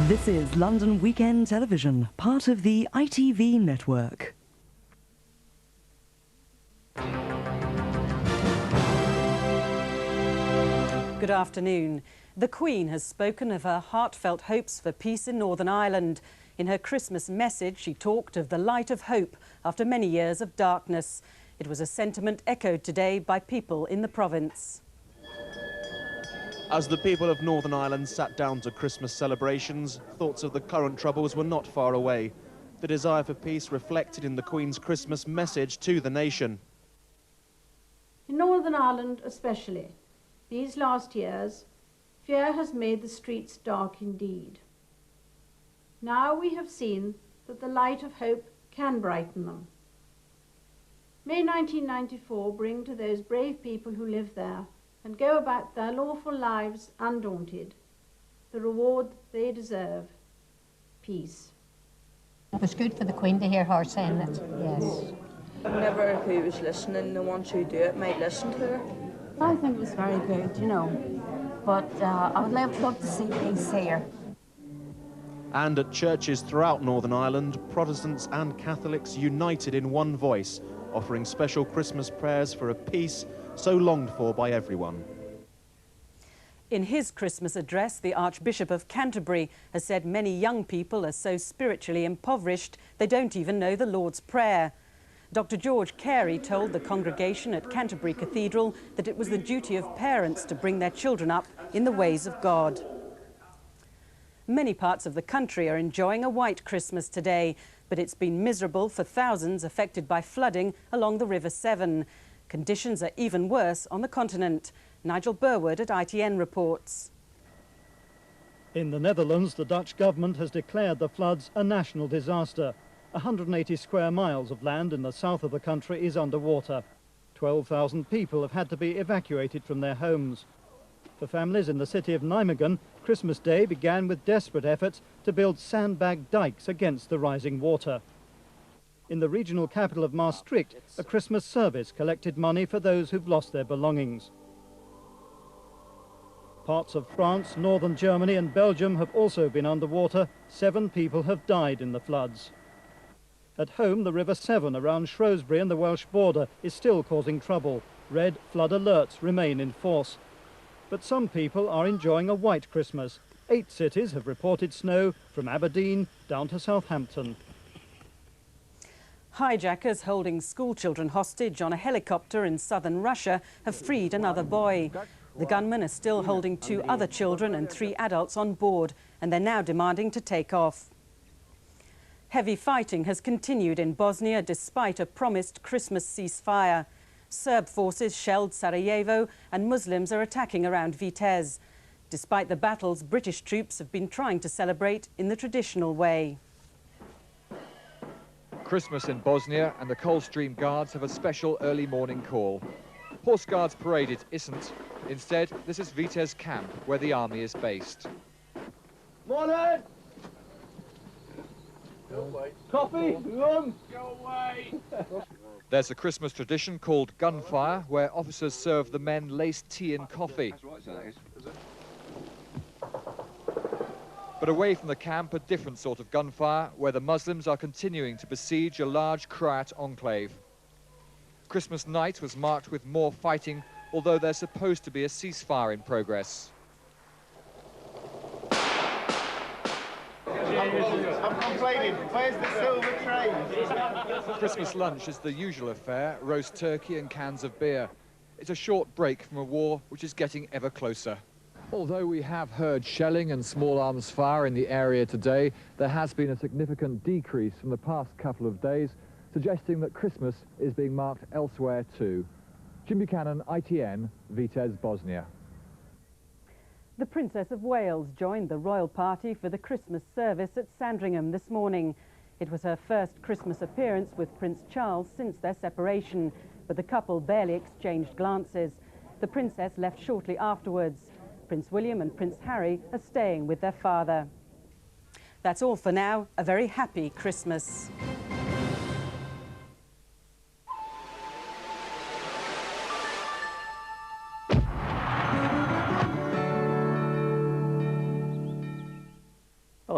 This is London Weekend Television, part of the ITV network. Good afternoon. The Queen has spoken of her heartfelt hopes for peace in Northern Ireland. In her Christmas message, she talked of the light of hope after many years of darkness. It was a sentiment echoed today by people in the province. As the people of Northern Ireland sat down to Christmas celebrations, thoughts of the current troubles were not far away. The desire for peace reflected in the Queen's Christmas message to the nation. In Northern Ireland especially, these last years, fear has made the streets dark indeed. Now we have seen that the light of hope can brighten them. May 1994 bring to those brave people who live there and go about their lawful lives undaunted the reward they deserve: peace. It was good for the Queen to hear her saying it, yes. Whenever who was listening, the ones who do it might listen to her. I think it was very good, you know, but I would love to see peace here. And at churches throughout Northern Ireland, Protestants and Catholics united in one voice, offering special Christmas prayers for a peace so longed for by everyone. In his Christmas address, the Archbishop of Canterbury has said many young people are so spiritually impoverished they don't even know the Lord's Prayer. Dr. George Carey told the congregation at Canterbury Cathedral that it was the duty of parents to bring their children up in the ways of God. Many parts of the country are enjoying a white Christmas today, but it's been miserable for thousands affected by flooding along the River Severn. Conditions are even worse on the continent. Nigel Burwood at ITN reports. In the Netherlands, the Dutch government has declared the floods a national disaster. 180 square miles of land in the south of the country is underwater. 12,000 people have had to be evacuated from their homes. For families in the city of Nijmegen, Christmas Day began with desperate efforts to build sandbag dikes against the rising water. In the regional capital of Maastricht, a Christmas service collected money for those who've lost their belongings. Parts of France, northern Germany and Belgium have also been underwater. 7 people have died in the floods. At home, the River Severn around Shrewsbury and the Welsh border is still causing trouble. Red flood alerts remain in force. But some people are enjoying a white Christmas. 8 cities have reported snow, from Aberdeen down to Southampton. Hijackers holding schoolchildren hostage on a helicopter in southern Russia have freed another boy. The gunmen are still holding 2 other children and 3 adults on board, and they're now demanding to take off. Heavy fighting has continued in Bosnia despite a promised Christmas ceasefire. Serb forces shelled Sarajevo and Muslims are attacking around Vitez. Despite the battles, British troops have been trying to celebrate in the traditional way. Christmas in Bosnia and the Coldstream Guards have a special early morning call. Horse Guards Parade it isn't. Instead, this is Vitez camp, where the army is based. Morning! Coffee! Run! Go away! There's a Christmas tradition called gunfire, where officers serve the men laced tea and coffee. But away from the camp, a different sort of gunfire, where the Muslims are continuing to besiege a large Croat enclave. Christmas night was marked with more fighting, although there's supposed to be a ceasefire in progress. I'm complaining. Where's the silver tray? Christmas lunch is the usual affair, roast turkey and cans of beer. It's a short break from a war which is getting ever closer. Although we have heard shelling and small arms fire in the area today, there has been a significant decrease from the past couple of days, suggesting that Christmas is being marked elsewhere too. Jim Buchanan, ITN, Vitez, Bosnia. The Princess of Wales joined the royal party for the Christmas service at Sandringham this morning. It was her first Christmas appearance with Prince Charles since their separation, but the couple barely exchanged glances. The princess left shortly afterwards. Prince William and Prince Harry are staying with their father. That's all for now. A very happy Christmas.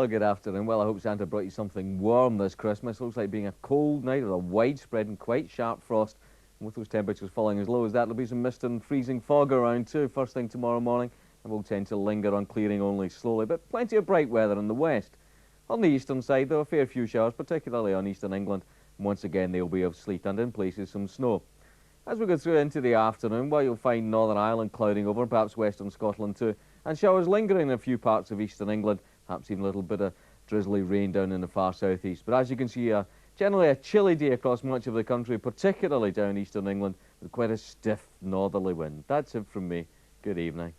Well, good afternoon. Well, I hope Santa brought you something warm this Christmas. Looks like being a cold night with a widespread and quite sharp frost. And with those temperatures falling as low as that, there'll be some mist and freezing fog around too first thing tomorrow morning, and will tend to linger on, clearing only slowly, but plenty of bright weather in the west. On the eastern side, though, a fair few showers, particularly on eastern England, and once again they'll be of sleet and in places some snow. As we go through into the afternoon, well, you'll find Northern Ireland clouding over, perhaps western Scotland too, and showers lingering in a few parts of eastern England, perhaps even a little bit of drizzly rain down in the far southeast. But as you can see, generally a chilly day across much of the country, particularly down eastern England, with quite a stiff northerly wind. That's it from me. Good evening.